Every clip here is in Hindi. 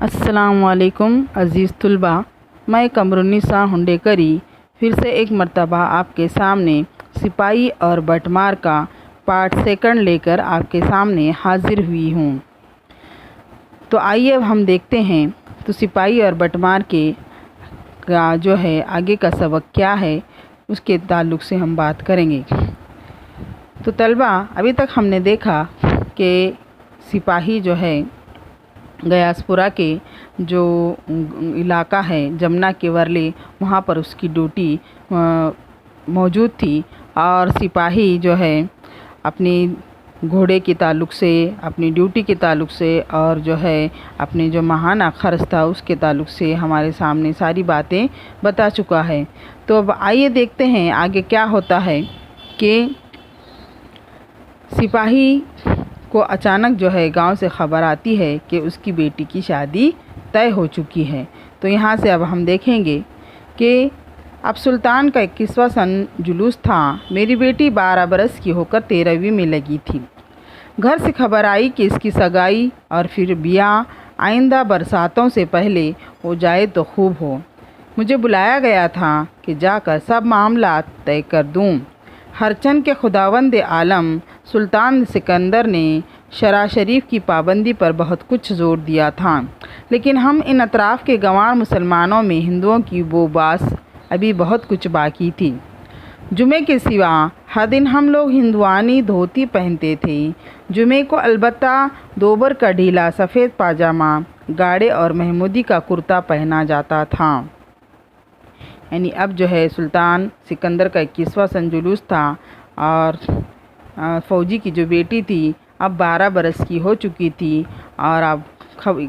अस्सलामुअलैकुम अज़ीज़ तुलबा, मैं कमरुन्निसा हुंडेकरी फिर से एक मर्तबा आपके सामने सिपाही और बटमार का पार्ट सेकंड लेकर आपके सामने हाजिर हुई हूँ। तो आइए अब हम देखते हैं तो सिपाही और बटमार के का जो है आगे का सबक क्या है, उसके ताल्लुक़ से हम बात करेंगे। तो तलबा, अभी तक हमने देखा कि सिपाही जो है गयासपुरा के जो इलाका है जमुना के वरले, वहाँ पर उसकी ड्यूटी मौजूद थी और सिपाही जो है अपनी घोड़े के ताल्लुक़ से, अपनी ड्यूटी के ताल्लुक़ से और जो है अपने जो महाना खर्च था उसके ताल्लुक़ से हमारे सामने सारी बातें बता चुका है। तो अब आइए देखते हैं आगे क्या होता है कि सिपाही को अचानक जो है गांव से ख़बर आती है कि उसकी बेटी की शादी तय हो चुकी है। तो यहाँ से अब हम देखेंगे कि अब सुल्तान का 21वां सन जुलूस था। मेरी बेटी 12 बरस की होकर 13वीं में लगी थी। घर से खबर आई कि इसकी सगाई और फिर ब्याह आइंदा बरसातों से पहले हो जाए तो खूब हो। मुझे बुलाया गया था कि जाकर सब मामला तय कर दूँ। हरचंद के खुदावंद आलम सुल्तान सिकंदर ने शरा शरीफ की पाबंदी पर बहुत कुछ जोर दिया था, लेकिन हम इन अतराफ़ के गंवार मुसलमानों में हिंदुओं की वो बास अभी बहुत कुछ बाकी थी। जुमे के सिवा हर दिन हम लोग हिंदुआनी धोती पहनते थे। जुमे को अलबत्ता दोबर का ढीला सफ़ेद पाजामा, गाढ़े और महमूदी का कुर्ता पहना जाता था। यानी अब जो है सुल्तान सिकंदर का 21वां सन जुलूस था और फ़ौजी की जो बेटी थी अब 12 बरस की हो चुकी थी और अब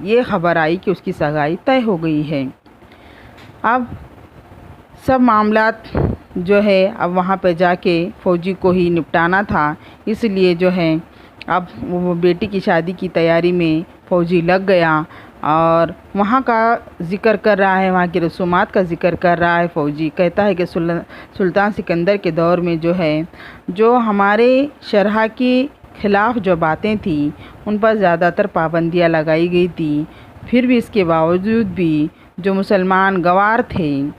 ये खबर आई कि उसकी सगाई तय हो गई है। अब सब मामलात जो है अब वहाँ पे जाके फ़ौजी को ही निपटाना था, इसलिए जो है अब वो बेटी की शादी की तैयारी में फ़ौजी लग गया और वहाँ का ज़िक्र कर रहा है, वहाँ की रसूमात का ज़िक्र कर रहा है। फ़ौजी कहता है कि सुल्तान सिकंदर के दौर में जो है जो हमारे शरहा के ख़िलाफ़ जो बातें थी उन पर ज़्यादातर पाबंदियाँ लगाई गई थी। फिर भी इसके बावजूद भी जो मुसलमान गवार थे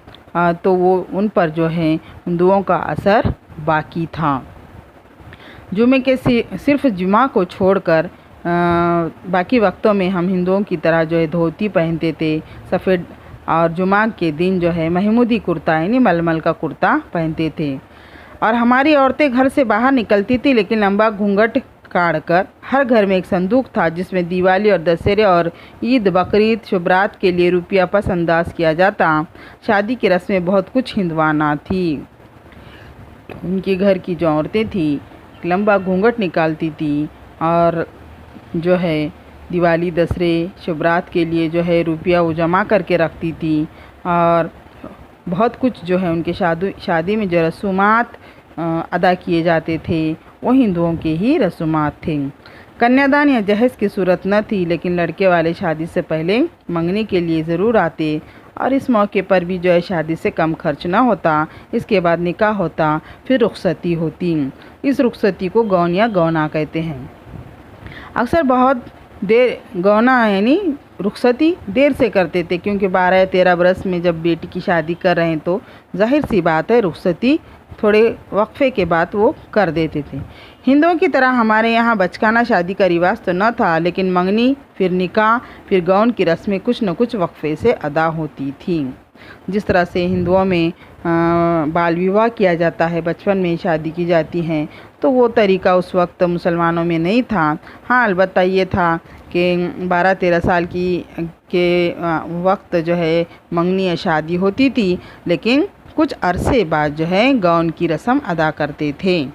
तो वो उन पर जो है हिंदुओं का असर बाकी था। जुमे के सिर्फ जुमा को छोड़कर बाकी वक्तों में हम हिंदुओं की तरह जो है धोती पहनते थे सफ़ेद, और जुमा के दिन जो है महमूदी कुर्ता यानी मलमल का कुर्ता पहनते थे। और हमारी औरतें घर से बाहर निकलती थी लेकिन लंबा घूंघट काढ़ कर। हर घर में एक संदूक था जिसमें दिवाली और दशहरे और ईद बकरीद शुभरात के लिए रुपया पस अंदाज किया जाता। शादी की रस्में बहुत कुछ हिंदवाना थी। उनके घर की जो औरतें थी लंबा घूंघट निकालती थी और जो है दिवाली दशहरे शुभरात के लिए जो है रुपया वो जमा करके रखती थी और बहुत कुछ जो है उनके शादी में जो रसूमात अदा किए जाते थे वो हिंदुओं के ही रसूमात थे। कन्यादान या जहेज़ की सूरत न थी, लेकिन लड़के वाले शादी से पहले मंगनी के लिए ज़रूर आते और इस मौके पर भी जो है शादी से कम खर्च ना होता। इसके बाद निकाह होता, फिर रुखसती होती। इस रुखसती को गौन या गौना कहते हैं। अक्सर बहुत देर गौना यानी रुखसती देर से करते थे, क्योंकि 12 या 13 बरस में जब बेटी की शादी कर रहे हैं तो जाहिर सी बात है रुखसती थोड़े वक्फे के बाद वो कर देते थे। हिंदुओं की तरह हमारे यहाँ बचकाना शादी का रिवाज तो न था, लेकिन मंगनी फिर निकाह फिर गौन की रस्में कुछ न कुछ वक्फे से अदा होती थी। जिस तरह से हिंदुओं में बाल विवाह किया जाता है, बचपन में शादी की जाती हैं, तो वो तरीका उस वक्त मुसलमानों में नहीं था। हाँ, अलबत्ता ये था कि 12-13 साल के वक्त जो है मंगनी या शादी होती थी, लेकिन कुछ अरसे बाद जो है गौन की रस्म अदा करते थे।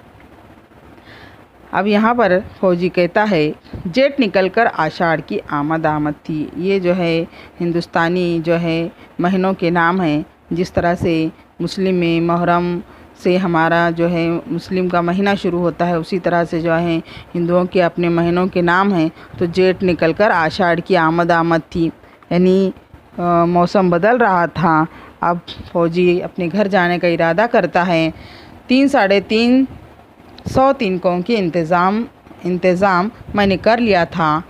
अब यहाँ पर फ़ौजी कहता है, जेठ निकलकर आषाढ़ की आमद थी। ये जो है हिंदुस्तानी जो है महीनों के नाम हैं। जिस तरह से मुस्लिम में मुहर्रम से हमारा जो है मुस्लिम का महीना शुरू होता है, उसी तरह से जो है हिंदुओं के अपने महीनों के नाम हैं। तो जेठ निकलकर आषाढ़ की आमद थी, यानी मौसम बदल रहा था। अब फ़ौजी अपने घर जाने का इरादा करता है। 3-3.5 तिनकों के इंतज़ाम मैंने कर लिया था।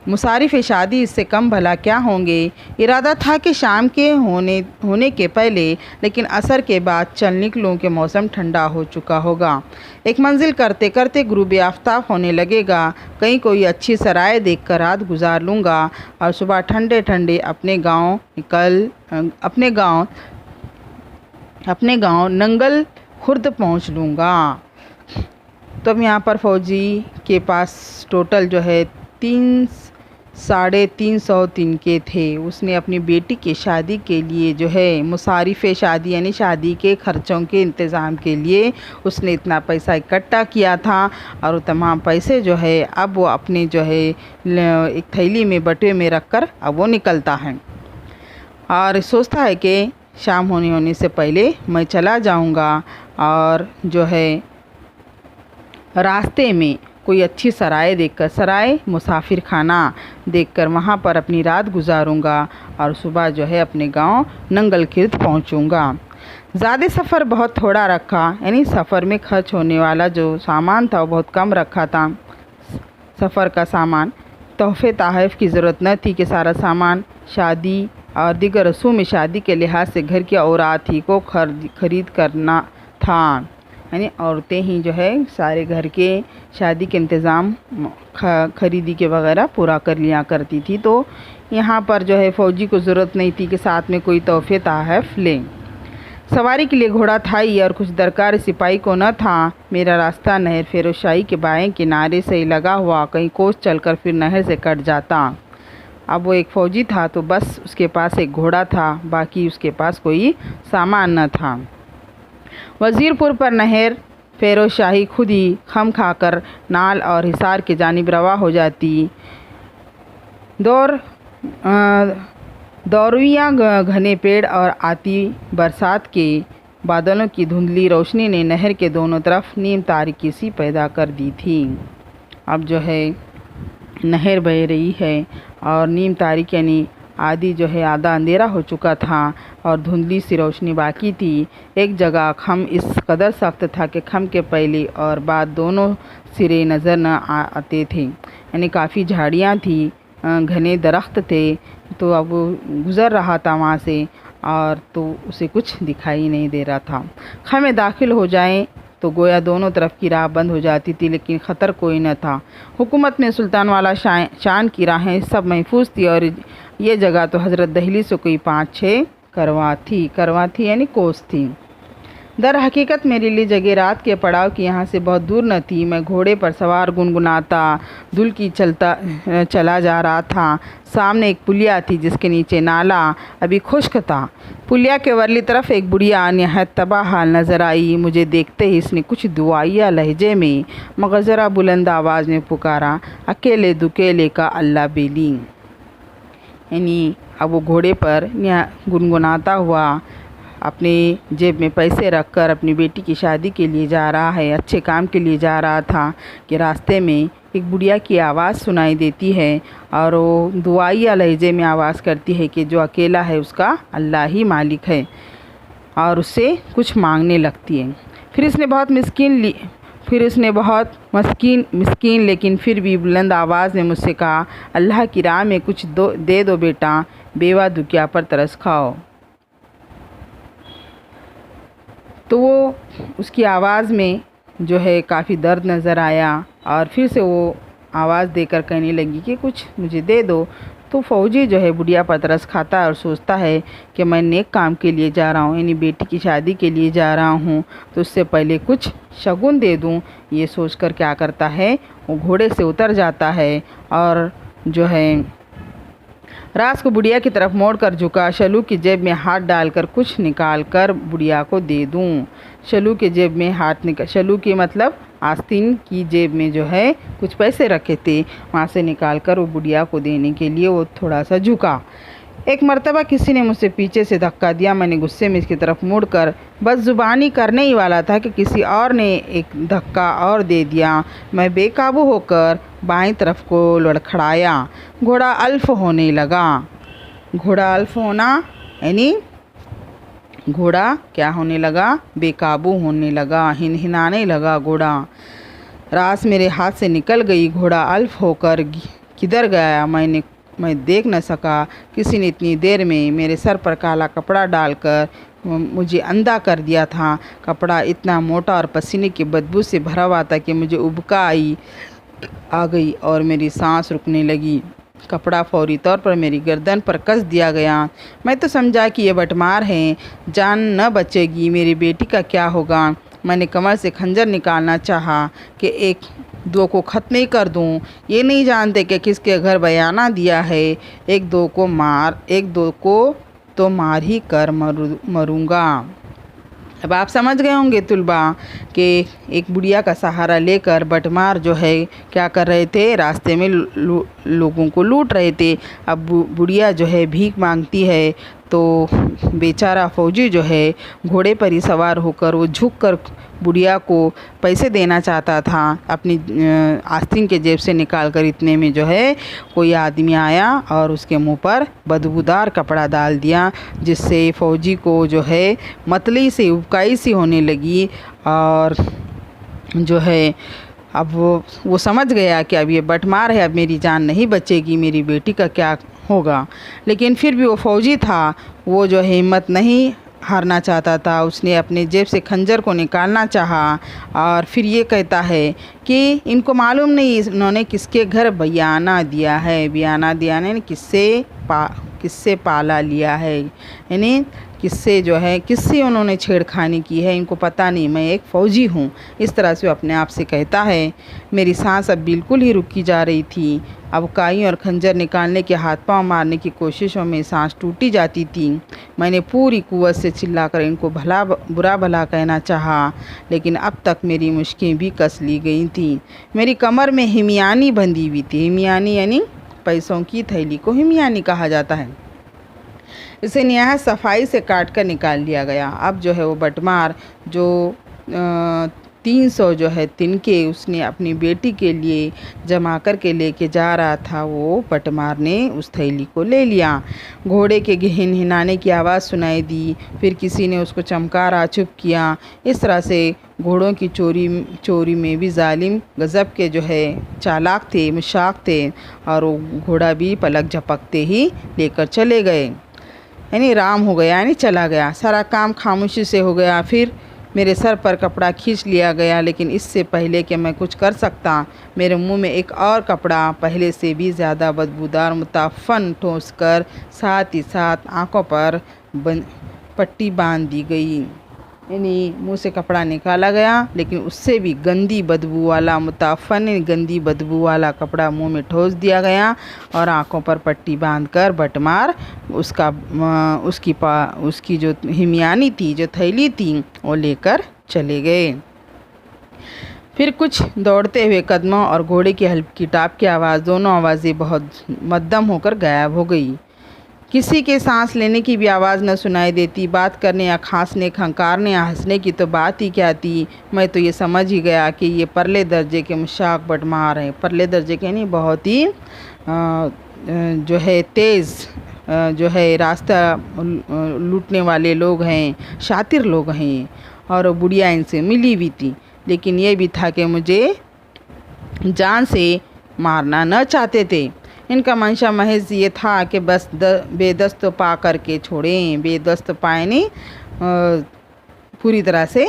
मुसारिफ शादी इससे कम भला क्या होंगे। इरादा था कि शाम के होने के पहले, लेकिन असर के बाद चल निकलूं कि मौसम ठंडा हो चुका होगा। एक मंजिल करते करते गुरूब आफ्ताब होने लगेगा। कहीं कोई अच्छी सराय देखकर रात गुजार लूँगा और सुबह ठंडे ठंडे अपने गांव नंगल खुर्द पहुंच लूँगा। तो अब यहाँ पर फ़ौजी के पास टोटल जो है 300 तिनके थे। उसने अपनी बेटी की शादी के लिए जो है मुसारिफ शादी यानी शादी के खर्चों के इंतज़ाम के लिए उसने इतना पैसा इकट्ठा किया था। और वो तमाम पैसे जो है अब वो अपने जो है एक थैली में बटुए में रख कर अब वो निकलता है और सोचता है कि शाम होने से पहले मैं चला जाऊंगा और जो है रास्ते में कोई अच्छी सराय मुसाफिर खाना देखकर वहाँ पर अपनी रात गुजारूंगा और सुबह जो है अपने गांव नंगल खिर्द पहुँचूँगा। ज़्यादा सफ़र बहुत थोड़ा रखा, यानी सफ़र में खर्च होने वाला जो सामान था वो बहुत कम रखा था। सफ़र का सामान, तोहफ़े तहफ़ की ज़रूरत न थी कि सारा सामान शादी और दीगर रसूम शादी के लिहाज से घर की औरत ही को खरीद करना था। यानी औरतें ही जो है सारे घर के शादी के इंतज़ाम खरीदी के वगैरह पूरा कर लिया करती थी। तो यहाँ पर जो है फ़ौजी को ज़रूरत नहीं थी कि साथ में कोई तोहफ़े तहफ़ ले। सवारी के लिए घोड़ा था ही और कुछ दरकार सिपाही को न था। मेरा रास्ता नहर फ़िरोज़शाही के बाएं किनारे से लगा हुआ कहीं कोस चलकर फिर नहर से कट जाता। अब वो एक फ़ौजी था तो बस उसके पास एक घोड़ा था, बाकी उसके पास कोई सामान न था। वज़ीरपुर पर नहर फ़िरोज़शाही खुद ही खम खाकर नाल और हिसार की जानिब रवा हो जाती। दौरियाँ घने पेड़ और आती बरसात के बादलों की धुंधली रोशनी ने नहर के दोनों तरफ नीम तारीकी सी पैदा कर दी थी। अब जो है नहर बह रही है और नीम तारीक यानी आदि जो है आधा अंधेरा हो चुका था और धुंधली सी रोशनी बाकी थी। एक जगह खम इस कदर सख्त था कि खम के पहले और बाद दोनों सिरे नज़र न आते थे, यानी काफ़ी झाड़ियाँ थी, घने दरख्त थे। तो अब वो गुज़र रहा था वहाँ से और तो उसे कुछ दिखाई नहीं दे रहा था। खम में दाखिल हो जाएं तो गोया दोनों तरफ की राह बंद हो जाती थी, लेकिन ख़तर कोई न था। हुकूमत में सुल्तान वाला शान की राहें सब महफूज थी और ये जगह तो हज़रत दहली से कोई 5-6 करवा थी यानी कोस थी। दर हकीकत मेरे लिए जगह रात के पड़ाव की यहाँ से बहुत दूर न थी। मैं घोड़े पर सवार गुनगुनाता धुल की चला जा रहा था। सामने एक पुलिया थी जिसके नीचे नाला अभी खुश्क था। पुलिया के वरली तरफ एक बुढ़िया निहायत तबाह हाल नज़र आई। मुझे देखते ही इसने कुछ दुआइया लहजे में मगर ज़रा बुलंद आवाज़ में पुकारा, अकेले दुकेले का अल्लाह बेली। यानी अब वो घोड़े पर गुनगुनाता हुआ अपने जेब में पैसे रखकर अपनी बेटी की शादी के लिए जा रहा है, अच्छे काम के लिए जा रहा था कि रास्ते में एक बुढ़िया की आवाज़ सुनाई देती है और वो दुआइया लहजे में आवाज़ करती है कि जो अकेला है उसका अल्लाह ही मालिक है, और उससे कुछ मांगने लगती है। फिर उसने बहुत मिस्कीन लेकिन फिर भी बुलंद आवाज़ में मुझसे कहा, अल्लाह की राह में कुछ दे दो बेटा, बेवा दुखिया पर तरस खाओ। तो वो उसकी आवाज़ में जो है काफ़ी दर्द नज़र आया और फिर से वो आवाज़ देकर कहने लगी कि कुछ मुझे दे दो। तो फ़ौजी जो है बुढ़िया पर तरस खाता है और सोचता है कि मैं नेक काम के लिए जा रहा हूँ, यानी बेटी की शादी के लिए जा रहा हूँ, तो उससे पहले कुछ शगुन दे दूँ। ये सोचकर क्या करता है, वो घोड़े से उतर जाता है और जो है रास को बुढ़िया की तरफ मोड़कर झुका। शलू की जेब में हाथ डालकर कुछ निकाल कर बुढ़िया को दे दूं। शलू के जेब में शलू की मतलब आस्तीन की जेब में जो है कुछ पैसे रखे थे, वहाँ से निकाल कर वो बुढ़िया को देने के लिए वो थोड़ा सा झुका। एक मर्तबा किसी ने मुझसे पीछे से धक्का दिया। मैंने गुस्से में इसकी तरफ मुड़कर बस ज़ुबानी करने ही वाला था कि किसी और ने एक धक्का और दे दिया। मैं बेकाबू होकर बाईं तरफ को लड़खड़ाया। घोड़ा अल्फ होने लगा। घोड़ा अल्फ होना यानी घोड़ा क्या होने लगा, बेकाबू होने लगा, हिनहिनाने लगा घोड़ा। रास मेरे हाथ से निकल गई। घोड़ा अल्फ होकर किधर गया मैं देख न सका। किसी ने इतनी देर में मेरे सर पर काला कपड़ा डालकर मुझे अंधा कर दिया था। कपड़ा इतना मोटा और पसीने की बदबू से भरा हुआ था कि मुझे उबका आ गई और मेरी सांस रुकने लगी। कपड़ा फौरी तौर पर मेरी गर्दन पर कस दिया गया। मैं तो समझा कि ये बटमार है, जान न बचेगी, मेरी बेटी का क्या होगा। मैंने कमर से खंजर निकालना चाहा कि एक दो को ख़त्म ही कर दूं। ये नहीं जानते कि किसके घर बयाना दिया है। एक दो को तो मार ही कर मरूंगा। अब आप समझ गए होंगे तुलबा कि एक बुढ़िया का सहारा लेकर बटमार जो है क्या कर रहे थे, रास्ते में लोगों को लूट रहे थे। अब बुढ़िया जो है भीख मांगती है तो बेचारा फौजी जो है घोड़े पर ही सवार होकर वो झुककर बुढ़िया को पैसे देना चाहता था अपनी आस्तीन के जेब से निकालकर। इतने में जो है कोई आदमी आया और उसके मुंह पर बदबूदार कपड़ा डाल दिया, जिससे फौजी को जो है मतली से उबकाई सी होने लगी। और जो है अब वो समझ गया कि अब ये बटमार है, अब मेरी जान नहीं बचेगी, मेरी बेटी का क्या होगा। लेकिन फिर भी वो फौजी था, वो जो है हिम्मत नहीं हारना चाहता था। उसने अपने जेब से खंजर को निकालना चाहा और फिर ये कहता है कि इनको मालूम नहीं इन्होंने किसके घर बयाना दिया है। बयाना दिया ने किससे पाला लिया है, यानी किससे उन्होंने छेड़खानी की है, इनको पता नहीं। मैं एक फ़ौजी हूँ, इस तरह से वो अपने आप से कहता है। मेरी सांस अब बिल्कुल ही रुकी जा रही थी। अब काई और खंजर निकालने के हाथ पांव मारने की कोशिशों में सांस टूटी जाती थी। मैंने पूरी कुव्वत से चिल्लाकर इनको बुरा भला कहना चाहा, लेकिन अब तक मेरी मुश्कें भी कस ली गई थी। मेरी कमर में हिमियानी बंधी हुई थी। हिमियानी यानी पैसों की थैली को हिमियानी कहा जाता है। इसे नहायत सफाई से काट कर निकाल लिया गया। अब जो है वो बटमार जो 300 जो है तिनके उसने अपनी बेटी के लिए जमा कर के लेके जा रहा था, वो बटमार ने उस थैली को ले लिया। घोड़े के हिनहिनाने की आवाज़ सुनाई दी। फिर किसी ने उसको चमकारा, चुप किया। इस तरह से घोड़ों की चोरी में भी जालिम गज़ब के जो है चालाक थे, मुशाक थे, और वो घोड़ा भी पलक झपकते ही लेकर चले गए, यानी राम हो गया, यानी चला गया। सारा काम खामोशी से हो गया। फिर मेरे सर पर कपड़ा खींच लिया गया, लेकिन इससे पहले कि मैं कुछ कर सकता, मेरे मुंह में एक और कपड़ा पहले से भी ज़्यादा बदबूदार मुताफ़न ठोस कर साथ ही साथ आँखों पर पट्टी बांध दी गई। यानी मुंह से कपड़ा निकाला गया, लेकिन उससे भी गंदी बदबू वाला मुताफ़न गंदी बदबू वाला कपड़ा मुंह में ठोस दिया गया और आँखों पर पट्टी बांधकर बटमार उसकी जो हिमियानी थी, जो थैली थी, वो लेकर चले गए। फिर कुछ दौड़ते हुए कदमों और घोड़े की हल्की टाप की आवाज़, दोनों आवाज़ें बहुत मध्यम होकर गायब हो गई। किसी के सांस लेने की भी आवाज़ न सुनाई देती। बात करने या खांसने, खंकारने या हंसने की तो बात ही क्या थी। मैं तो ये समझ ही गया कि ये परले दर्जे के मुशाक बटमार हैं। परले दर्जे के नहीं, बहुत ही जो है तेज़ जो है रास्ता लूटने वाले लोग हैं, शातिर लोग हैं। और बुढ़िया इनसे मिली भी थी, लेकिन ये भी था कि मुझे जान से मारना न चाहते थे। इनका मंशा महज ये था कि बस बेदस्त पा करके छोड़ें। बेदस्त पाए नहीं, पूरी तरह से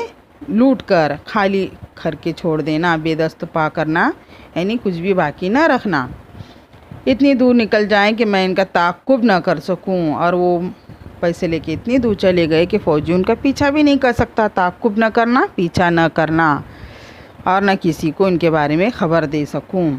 लूट कर खाली करके छोड़ देना। बेदस्त पा करना यानी कुछ भी बाकी ना रखना। इतनी दूर निकल जाएं कि मैं इनका ताक़ुब न कर सकूं। और वो पैसे लेके इतनी दूर चले गए कि फौजी उनका पीछा भी नहीं कर सकता। ताक़ुब न करना, पीछा न करना, और न किसी को इनके बारे में ख़बर दे सकूं।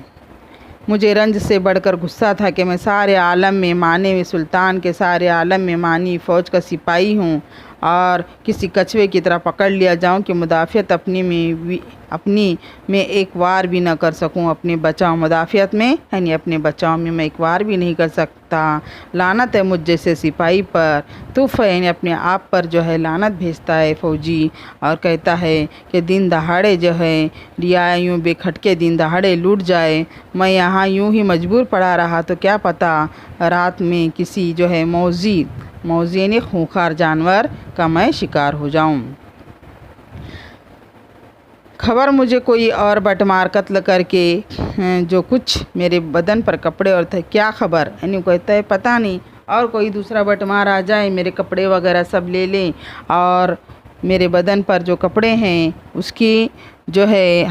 मुझे रंज से बढ़कर गुस्सा था कि मैं सारे आलम में माने में सुल्तान के सारे आलम में मानी फ़ौज का सिपाही हूँ, और किसी कछुए की तरह पकड़ लिया जाऊँ कि मुदाफ़ियत अपनी में एक वार भी न कर सकूं। अपने बचाव मुदाफ़ियत में यानी अपने बचाव में मैं एक वार भी नहीं कर सकता। लानत है मुझ जैसे सिपाही पर। तूफ़ यानी अपने आप पर जो है लानत भेजता है फ़ौजी, और कहता है कि दिन दहाड़े जो है रियाया यूँ बेखटके दिन दहाड़े लूट जाए। मैं यहाँ यूँ ही मजबूर पड़ा रहा तो क्या पता रात में किसी जो है मौजी यानी खूंखार जानवर का मैं शिकार हो जाऊँ। खबर मुझे कोई और बटमार कत्ल करके जो कुछ मेरे बदन पर कपड़े और थे, क्या खबर, यानी कहता है पता नहीं और कोई दूसरा बटमार आ जाए, मेरे कपड़े वगैरह सब ले लें और मेरे बदन पर जो कपड़े हैं उसकी जो है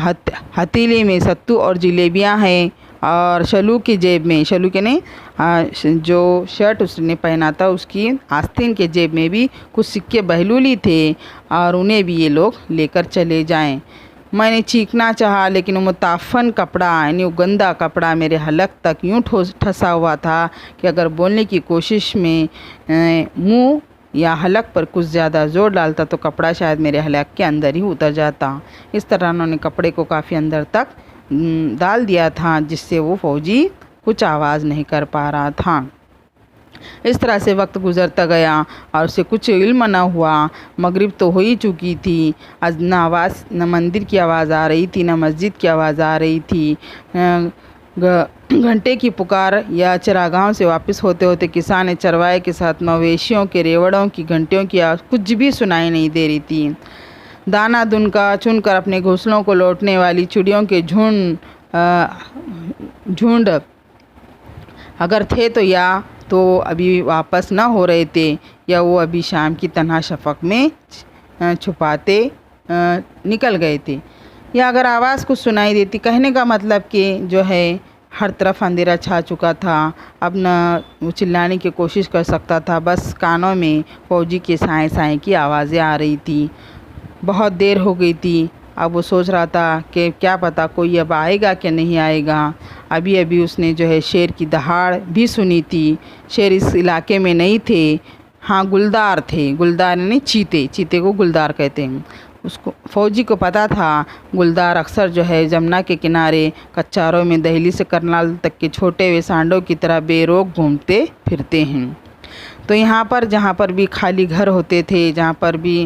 हथेली में सत्तू और जलेबियां हैं और शलू की जेब में, शलू के नहीं जो शर्ट उसने पहना था उसकी आस्तीन के जेब में भी कुछ सिक्के बहलूली थे और उन्हें भी ये लोग लेकर चले जाएं। मैंने चीखना चाहा लेकिन वो मुताफ़न कपड़ा यानी वो गंदा कपड़ा मेरे हलक तक यूँ ठसा हुआ था कि अगर बोलने की कोशिश में मुंह या हलक पर कुछ ज़्यादा ज़ोर डालता तो कपड़ा शायद मेरे हलक के अंदर ही उतर जाता। इस तरह उन्होंने कपड़े को काफ़ी अंदर तक डाल दिया था जिससे वो फौजी कुछ आवाज़ नहीं कर पा रहा था। इस तरह से वक्त गुज़रता गया और उसे कुछ इल्म न हुआ। मगरिब तो हो ही चुकी थी। आज न मंदिर की आवाज़ आ रही थी, न मस्जिद की आवाज़ आ रही थी। घंटे की पुकार या चरागाहों से वापस होते होते किसान चरवाहे के साथ मवेशियों के रेवड़ों की घंटियों की आवाज़ कुछ भी सुनाई नहीं दे रही थी। दाना दुनका चुनकर अपने घोंसलों को लौटने वाली चिड़ियों के झुंड अगर थे तो अभी वापस न हो रहे थे या वो अभी शाम की तन्हा शफक में छुपाते निकल गए थे, या अगर आवाज़ कुछ सुनाई देती। कहने का मतलब कि जो है हर तरफ अंधेरा छा चुका था, अब न वो चिल्लाने की कोशिश कर सकता था, बस कानों में फौजी के साए साए की आवाज़ें आ रही थी। बहुत देर हो गई थी। अब वो सोच रहा था कि क्या पता कोई अब आएगा कि नहीं आएगा। अभी अभी उसने जो है शेर की दहाड़ भी सुनी थी। शेर इस इलाके में नहीं थे, हाँ गुलदार थे। गुलदार यानी चीते, चीते को गुलदार कहते हैं। उसको फौजी को पता था गुलदार अक्सर जो है जमुना के किनारे कच्चारों में दहली से करनाल तक के छोटे हुए सांडों की तरह बेरोक घूमते फिरते हैं। तो यहाँ पर जहाँ पर भी खाली घर होते थे, जहाँ पर भी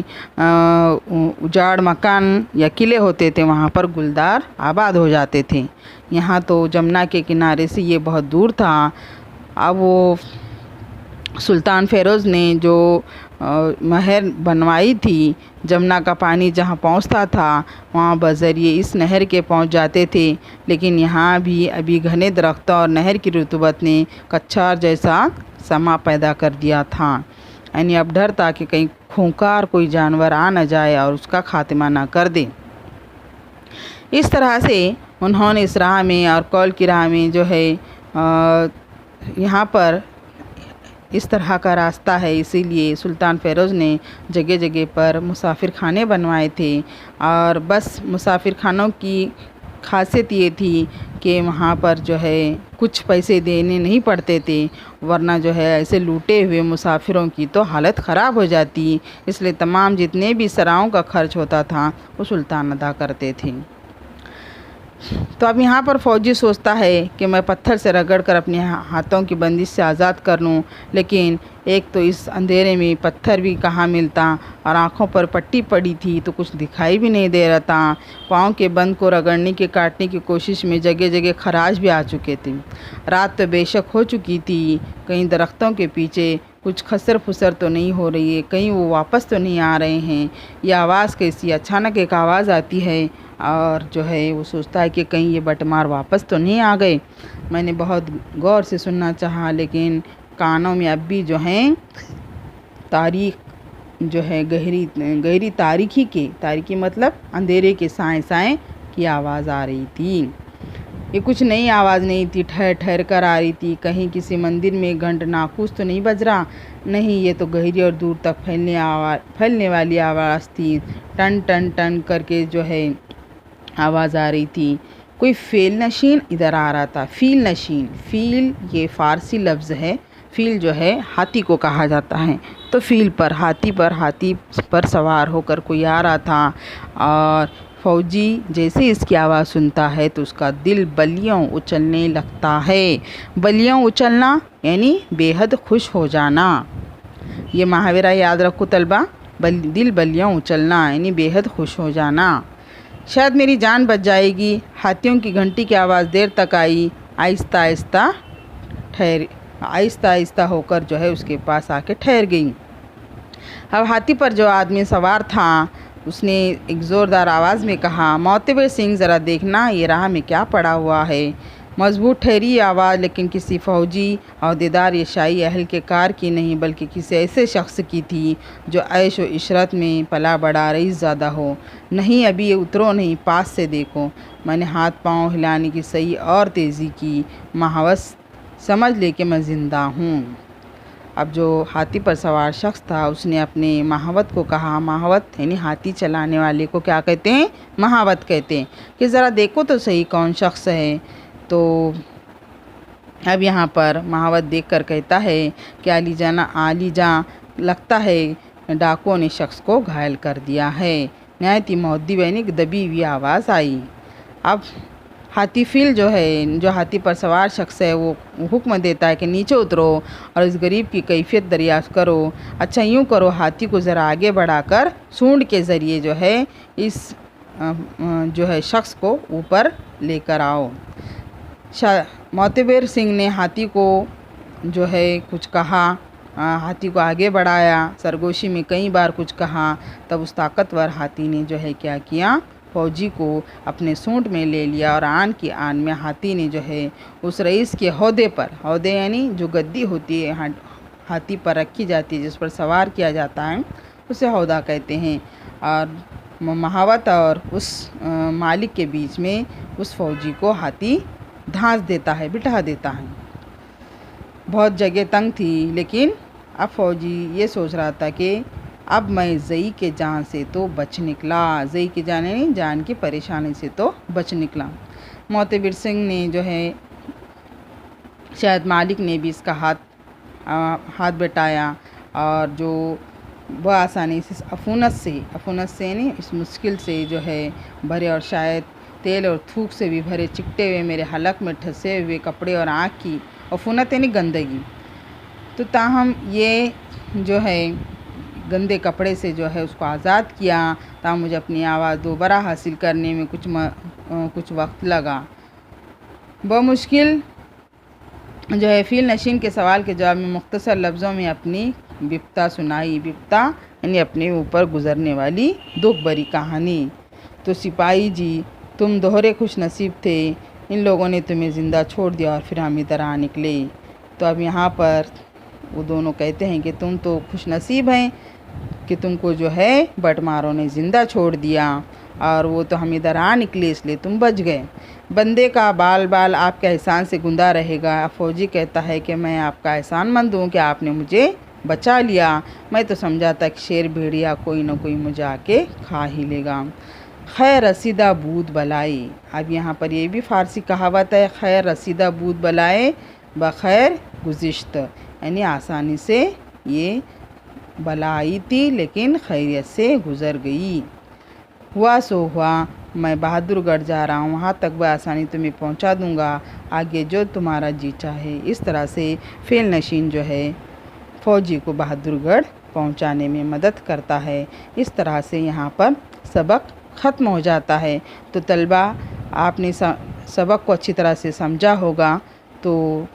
उजाड़ मकान या किले होते थे, वहाँ पर गुलदार आबाद हो जाते थे। यहाँ तो जमुना के किनारे से ये बहुत दूर था। अब वो सुल्तान फ़िरोज़ ने जो नहर बनवाई थी, जमुना का पानी जहाँ पहुँचता था वहाँ बज़रिए इस नहर के पहुँच जाते थे। लेकिन यहाँ भी अभी घने दरख्तों और नहर की रतूबत ने कच्चार जैसा समा पैदा कर दिया था। यानी अब डर था कि कहीं खूंखार कोई जानवर आ न जाए और उसका खात्मा ना कर दे। इस तरह से उन्होंने इस राह में और कौल की राह में जो है यहाँ पर इस तरह का रास्ता है, इसीलिए सुल्तान फ़िरोज़ ने जगह जगह पर मुसाफिर खाने बनवाए थे। और बस मुसाफिर खानों की खासियत ये थी कि वहाँ पर जो है कुछ पैसे देने नहीं पड़ते थे, वरना जो है ऐसे लूटे हुए मुसाफिरों की तो हालत ख़राब हो जाती। इसलिए तमाम जितने भी सराहों का खर्च होता था वो सुल्तान अदा करते थे। तो अब यहाँ पर फ़ौजी सोचता है कि मैं पत्थर से रगड़कर अपने हाथों की बंदिश से आज़ाद कर लूँ, लेकिन एक तो इस अंधेरे में पत्थर भी कहाँ मिलता और आँखों पर पट्टी पड़ी थी तो कुछ दिखाई भी नहीं दे रहा था। पाँव के बंद को रगड़ने के काटने की कोशिश में जगह जगह खराश भी आ चुके थे। रात तो बेशक हो चुकी थी, कहीं दरख्तों के पीछे कुछ खसर फुसर तो नहीं हो रही है, कहीं वो वापस तो नहीं आ रहे हैं। यह आवाज़ कैसी, अचानक एक आवाज़ आती है और जो है वो सोचता है कि कहीं ये बटमार वापस तो नहीं आ गए। मैंने बहुत गौर से सुनना चाहा, लेकिन कानों में अब भी जो हैं तारीख जो है गहरी तारीकी मतलब अंधेरे के साए साए की आवाज़ आ रही थी। ये कुछ नई आवाज़ नहीं थी, ठहर ठहर कर आ रही थी। कहीं किसी मंदिर में घंट नाकूस तो नहीं बज रहा, नहीं, ये तो गहरी और दूर तक फैलने वाली आवाज़ थी। टन टन टन करके जो है आवाज़ आ रही थी। कोई फ़ेल नशीन इधर आ रहा था। फ़ील नशीन, फ़ील ये फ़ारसी लफ्ज़ है। फ़ील जो है हाथी को कहा जाता है, तो फ़ील पर हाथी पर सवार होकर कोई आ रहा था। और फ़ौजी जैसे इसकी आवाज़ सुनता है तो उसका दिल बलियों उछलने लगता है। बलियों उछलना यानी बेहद खुश हो जाना। ये मुहावरा याद रखो तलबा, दिल बलियों उछलना यानी बेहद खुश हो जाना। शायद मेरी जान बच जाएगी। हाथियों की घंटी की आवाज़ देर तक आई, आहिस्ता आहिस्ता होकर जो है उसके पास आके ठहर गई। अब हाथी पर जो आदमी सवार था उसने एक ज़ोरदार आवाज़ में कहा, मोतबर सिंह ज़रा देखना ये राह में क्या पड़ा हुआ है। मजबूत ठहरी ये आवाज़ लेकिन किसी फ़ौजी अहदेदार या शाही अहल के कार की नहीं बल्कि किसी ऐसे शख्स की थी जो ऐश व इशरत में पला बड़ा रईसज़ादा हो। नहीं अभी ये उतरो नहीं, पास से देखो। मैंने हाथ पांव हिलाने की सही और तेज़ी की। महावस समझ ले कि मैं ज़िंदा हूँ। अब जो हाथी पर सवार शख्स था उसने अपने महावत को कहा, महावत यानी हाथी चलाने वाले को क्या कहते हैं, महावत कहते हैं, कि ज़रा देखो तो सही कौन शख्स है। तो अब यहाँ पर महावत देखकर कहता है कि आलीजा लगता है डाकुओं ने शख्स को घायल कर दिया है। नहायत ही मुअद्दिब यानी दबी हुई आवाज़ आई। अब हाथी फिल जो है, जो हाथी पर सवार शख्स है, वो हुक्म देता है कि नीचे उतरो और इस गरीब की कैफियत दरियाफ्त करो। अच्छा यूँ करो, हाथी को ज़रा आगे बढ़ाकर सूंड के ज़रिए जो है इस जो है शख्स को ऊपर लेकर आओ। मोतबर सिंह ने हाथी को जो है कुछ कहा, हाथी को आगे बढ़ाया, सरगोशी में कई बार कुछ कहा। तब उस ताकतवर हाथी ने जो है क्या किया, फौजी को अपने सूंड में ले लिया और आन की आन में हाथी ने जो है उस रईस के ओहदे पर, ओहदे यानी जो गद्दी होती है हाथी पर रखी जाती है जिस पर सवार किया जाता है, उसे ओहदा कहते हैं। और महावत और उस मालिक के बीच में उस फौजी को हाथी धांस देता है, बिठा देता है। बहुत जगह तंग थी लेकिन अब फौजी ये सोच रहा था कि अब मैं ज़ई के जान से तो बच निकला, ज़ई के जान यानी जान की परेशानी से तो बच निकला। मोतबर सिंह ने जो है, शायद मालिक ने भी इसका हाथ बटाया और जो वह आसानी से अफूनत से यानी इस मुश्किल से जो है भरे और शायद तेल और थूक से भी भरे चिकटे हुए मेरे हलक में ठसे हुए कपड़े और आँख की अफूनत यानी गंदगी, तो ताहम ये जो है गंदे कपड़े से जो है उसको आज़ाद किया। ताहम मुझे अपनी आवाज़ दोबारा हासिल करने में कुछ वक्त लगा। बमुश्किल जो है फील नशीन के सवाल के जवाब में मुख्तसर लफ्ज़ों में अपनी बिप्ता सुनाई। बिप्ता यानी अपने ऊपर गुज़रने वाली दुख भरी कहानी। तो सिपाही जी, तुम दोहरे खुश नसीब थे, इन लोगों ने तुम्हें ज़िंदा छोड़ दिया और फिर हम इधर आ निकले। तो अब यहाँ पर वो दोनों कहते हैं कि तुम तो खुश नसीब हैं कि तुमको जो है बटमारों ने ज़िंदा छोड़ दिया और वो तो हम इधर आ निकले इसलिए तुम बच गए। बंदे का बाल बाल आपके एहसान से गुंदा रहेगा। फौजी कहता है कि मैं आपका एहसानमंद हूँ कि आपने मुझे बचा लिया। मैं तो समझा था कि शेर भेड़िया कोई ना कोई मुझे आके खा ही लेगा। खैर रसीदा बूद बलाई। अब यहाँ पर ये भी फ़ारसी कहावत है, खैर रसीदा बूद बलाए बखैर गुज़िश्त, यानी आसानी से ये बला आई थी लेकिन खैरियत से गुज़र गई। हुआ सो हुआ, मैं बहादुरगढ़ जा रहा हूँ, वहाँ तक बआसानी तुम्हें पहुँचा दूँगा, आगे जो तुम्हारा जी चाहे। इस तरह से फ़ेल नशीन जो है फ़ौजी को बहादुरगढ़ पहुँचाने में मदद करता है। इस तरह से यहाँ पर सबक ख़त्म हो जाता है। तो तलबा, आपने सबक को अच्छी तरह से समझा होगा। तो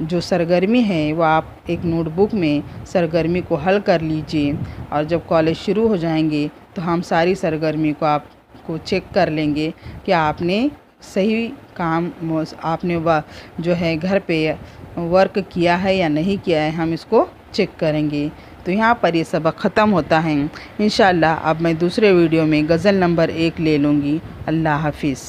जो सरगर्मी है वो आप एक नोटबुक में सरगर्मी को हल कर लीजिए और जब कॉलेज शुरू हो जाएंगे तो हम सारी सरगर्मी को आपको चेक कर लेंगे कि आपने सही काम आपने जो है घर पे वर्क किया है या नहीं किया है, हम इसको चेक करेंगे। तो यहाँ पर ये सबक ख़त्म होता है। इंशाअल्लाह अब मैं दूसरे वीडियो में गज़ल नंबर 1 ले लूँगी। अल्लाह हाफिज़।